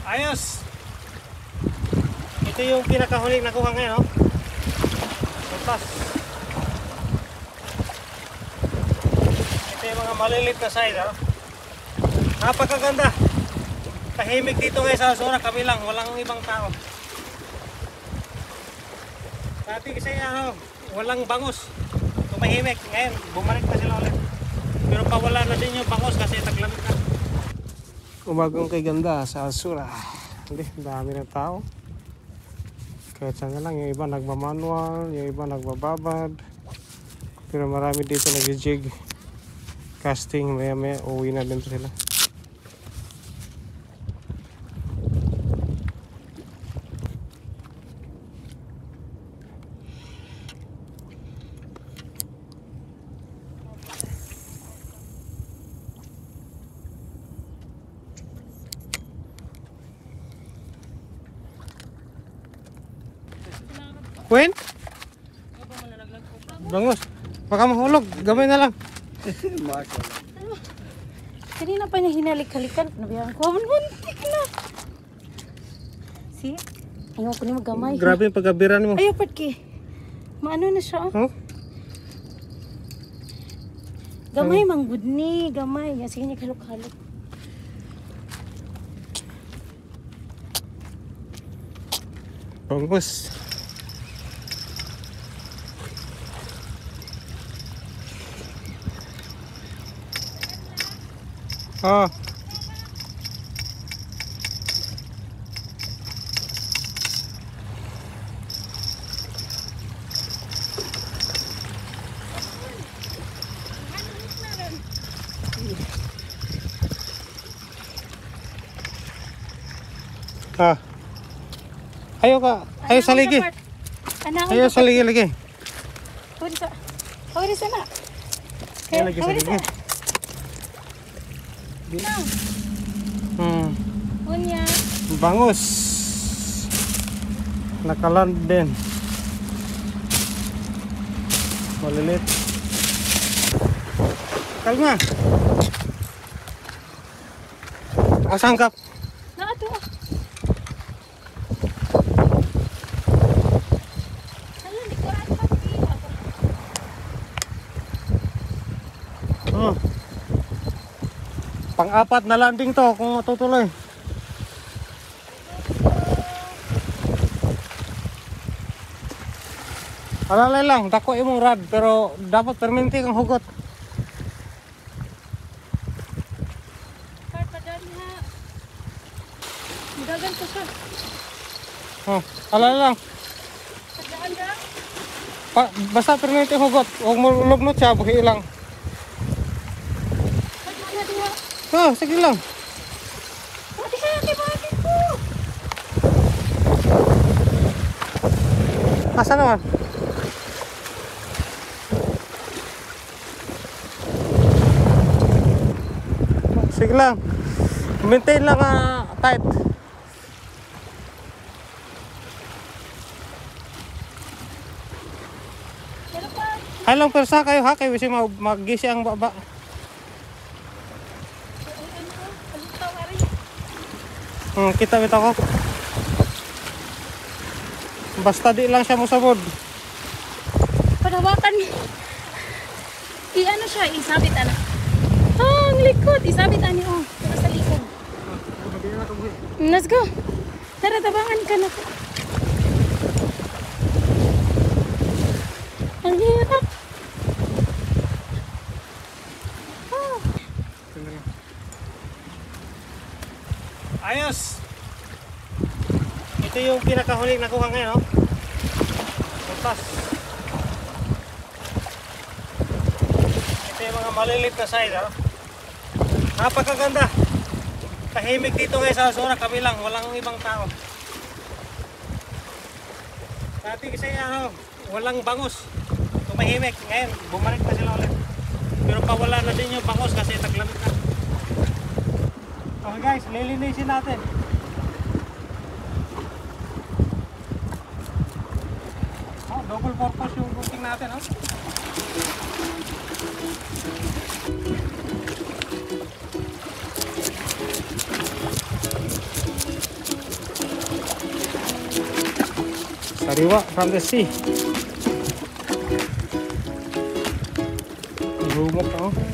Ayos! Ito yung pinakahuling nakuha ngayon, oh. Puntas. Ito yung mga malilit na side, oh. Napakaganda. Tahimik dito ngayon sa Azura, kami lang, walang ibang tao. Dati kasi walang bangus. Tumahimik. Ngayon, bumalik na sila ulit. Pero pawala na din yung bangus kasi taglamig na. Umagong kay ganda sa Azura. Hindi, dami ng tao. Kahit saan lang, yung iba nagmamanual, yung iba nagbababad. Pero marami dito nag-jig. Casting, maya maya, uwi na din sila. Queen? Bangus. Baka mahulog. Gamay na lang. Kanina pa niya hinalik-halikan. Nabihan ko. Muntik na. See? Ayaw ko niya magamay. Grabe yung pagkabiran mo. Ayaw, Patki. Maano na siya. Huh? Gamay, manggod ni. Gamay. Sige niya halok-halok. Bangus. Oh. Ah. Ayo ka. Ayo sa ligi. Ayo sa ligi lagi. Kau di sana. Ayo lagi sa ligi. Punya. Bangus. Nakaland din. Malilit. Kalma. Asangkap. Nah, tu. Pang-apat na landing to kung matutuloy. Alalay lang, dako imong rad pero dapat perminti kang hugot. Dagan ko siya. Alalay lang. Basta perminti hugot, huwag mo lugnot siya, buhi lang. Sige lang. Asa naman? Sige lang. Maintain lang tight. Hay lang persa kayo ha, kayo kasi mag-gisi ang baba. Kita bitaw ko. Basta di lang siya musabod. Panawakan. Ano siya, isabit ana. Ang likod, isabit ani oh. Pero sa likod. Let's go. Tara, tabangan ka na. Ang hirap. Ayos! Ito yung pinakahuling nakuha ngayon, oh. Puntas. Ito yung mga malilit na side, oh. Napakaganda. Tahimik dito ngayon sa Azura, kami lang, walang ibang tao. Dati kasi walang bangus. Tumahimik. Ngayon, bumalik na sila ulit. Pero pawala na din yung bangus kasi taglamig na. Okay guys, lilinisin natin. Double purpose yung routing natin, Kariwa from the sea. Lumot, oh.